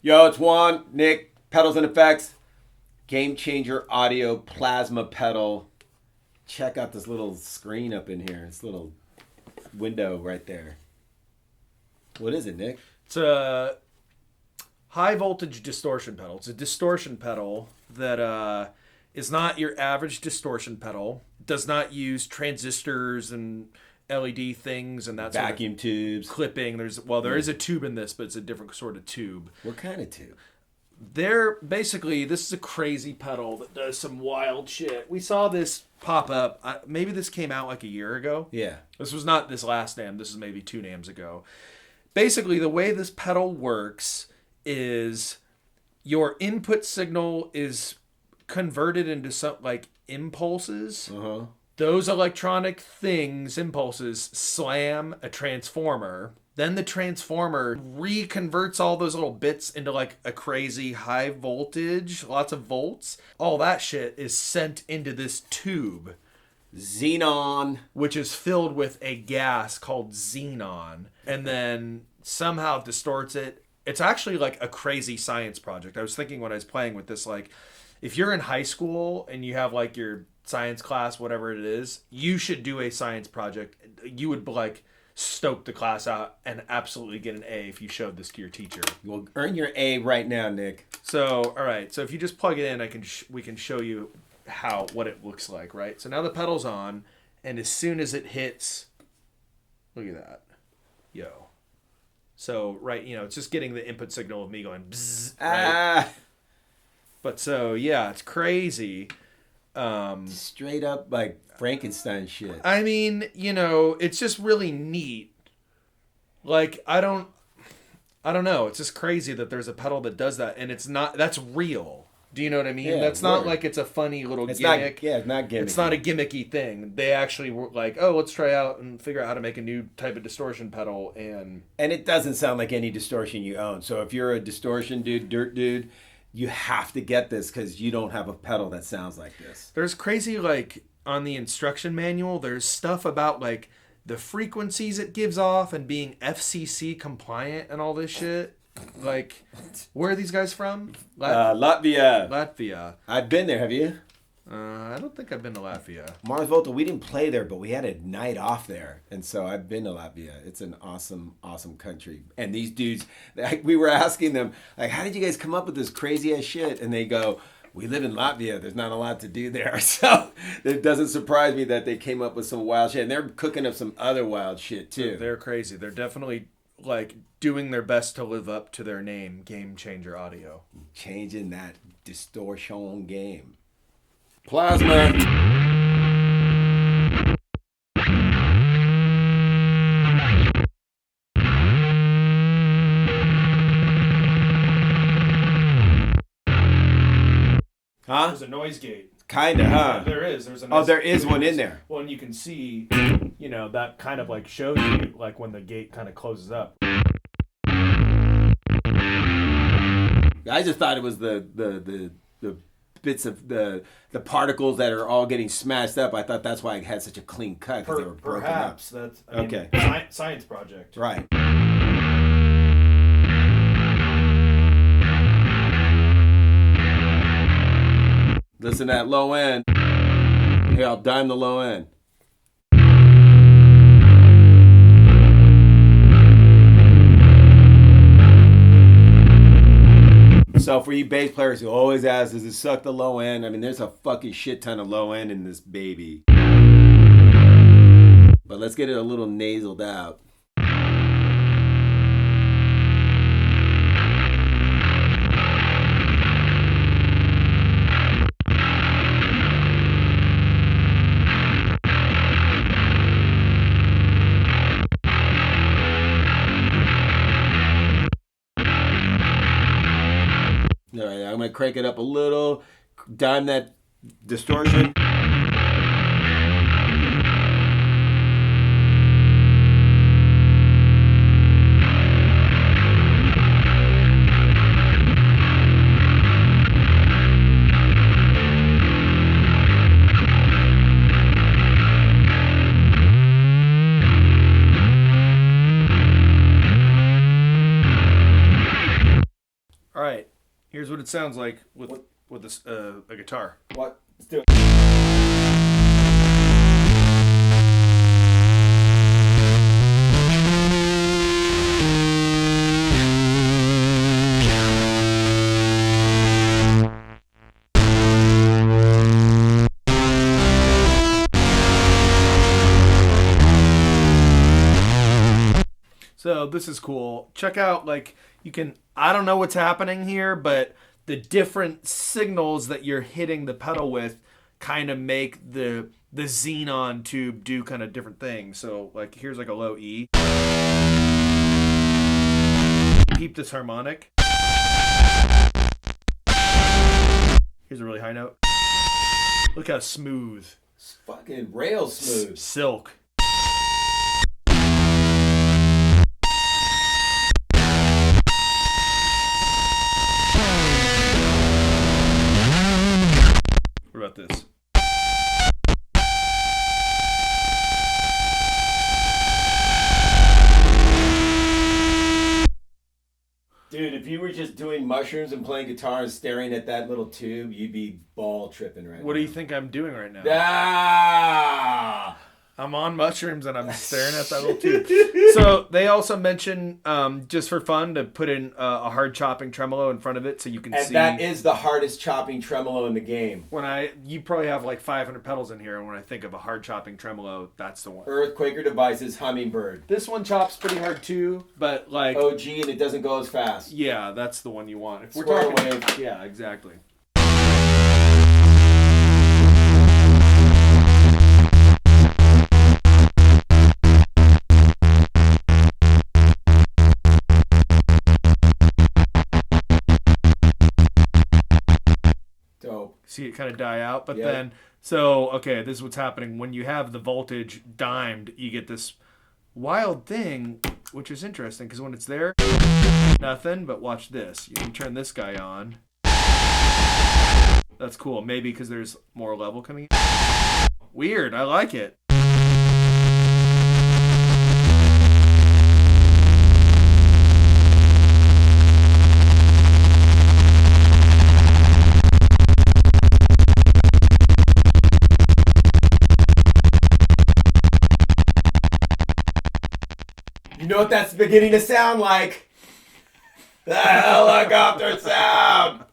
Yo, it's Juan, Nick, Pedals and Effects, Gamechanger Audio Plasma Pedal. Check out this little screen up in here. This little window right there. What is it, Nick? It's a high voltage distortion pedal. It's a distortion pedal that is not your average distortion pedal. It does not use transistors and LED things and that Vacuum sort of tubes. clipping. There is a tube in this, but it's a different sort of tube. What kind of tube? This is a crazy pedal that does some wild shit. We saw this pop up. Maybe this came out like a year ago. Yeah. This was not this last NAMM. This is maybe 2 NAMMs ago. Basically, the way this pedal works is your input signal is converted into some like impulses. Uh-huh. Those electronic things, impulses, slam a transformer. Then the transformer reconverts all those little bits into like a crazy high voltage, lots of volts. All that shit is sent into this tube, Xenon. which is filled with a gas called xenon, and then somehow distorts it. It's actually like a crazy science project. I was thinking when I was playing with this, like, if you're in high school and you have like your science class, whatever it is, you should do a science project. You would like stoke the class out and absolutely get an A if you showed this to your teacher. You'll earn your A right now, Nick. So, all right. So if you just plug it in, we can show you what it looks like, right? So now the pedal's on, and as soon as it hits, look at that, yo. So right, it's just getting the input signal of me going bzzz, right? But so yeah, it's crazy. Straight up like Frankenstein shit. I mean, it's just really neat. Like I don't know. It's just crazy that there's a pedal that does that, and that's real. Do you know what I mean? Yeah, that's not like it's a funny little gimmick. It's not gimmicky. It's not a gimmicky thing. They actually were like, oh, let's try out and figure out how to make a new type of distortion pedal. And it doesn't sound like any distortion you own. So if you're a distortion dirt dude, you have to get this because you don't have a pedal that sounds like this. There's crazy, like, on the instruction manual, there's stuff about, like, the frequencies it gives off and being FCC compliant and all this shit. Like, where are these guys from? Latvia. Latvia. I've been there. Have you? I don't think I've been to Latvia. Mars Volta, we didn't play there, but we had a night off there. And so I've been to Latvia. It's an awesome, awesome country. And these dudes, we were asking them, like, how did you guys come up with this crazy ass shit? And they go, we live in Latvia. There's not a lot to do there. So it doesn't surprise me that they came up with some wild shit. And they're cooking up some other wild shit, too. They're crazy. They're definitely, like, doing their best to live up to their name, Gamechanger Audio. Changing that distortion game. Plasma. Huh? There's a noise gate. Kinda, huh? Yeah, there is. There's a noise there is one in there. Well, and you can see, that kind of like shows you like when the gate kind of closes up. I just thought it was the bits of the particles that are all getting smashed up. I thought that's why it had such a clean cut because they were broken Perhaps up. that's okay. Science project. Right. Listen to that low end. Here, I'll dime the low end. So for you bass players who always ask, does it suck the low end? I mean, there's a fucking shit ton of low end in this baby. But let's get it a little nasaled out. All right, I'm going to crank it up a little, dime that distortion. Here's what it sounds like with this, a guitar. What? Let's do it. So this is cool. Check out, like, you can, I don't know what's happening here, but the different signals that you're hitting the pedal with kind of make the xenon tube do kind of different things. So like here's like a low E. Peep this harmonic. Here's a really high note. Look how smooth. It's fucking rail smooth. Silk. What about this? Dude, if you were just doing mushrooms and playing guitar and staring at that little tube, you'd be ball tripping right now. What do you think I'm doing right now? Ah! I'm on mushrooms and I'm staring at that little tube. So they also mention, just for fun, to put in a hard chopping tremolo in front of it so you can see. And that is the hardest chopping tremolo in the game. You probably have like 500 pedals in here, and when I think of a hard chopping tremolo, that's the one. Earthquaker Devices Hummingbird. This one chops pretty hard too, but like OG, and it doesn't go as fast. Yeah, that's the one you want. If we're Square talking, wave. yeah, exactly. See it kind of die out, but then, so, okay, this is what's happening. When you have the voltage dimed, you get this wild thing, which is interesting, because when it's there, nothing, but watch this. You can turn this guy on. That's cool. Maybe because there's more level coming in. Weird. I like it. You know what that's beginning to sound like? The helicopter sound!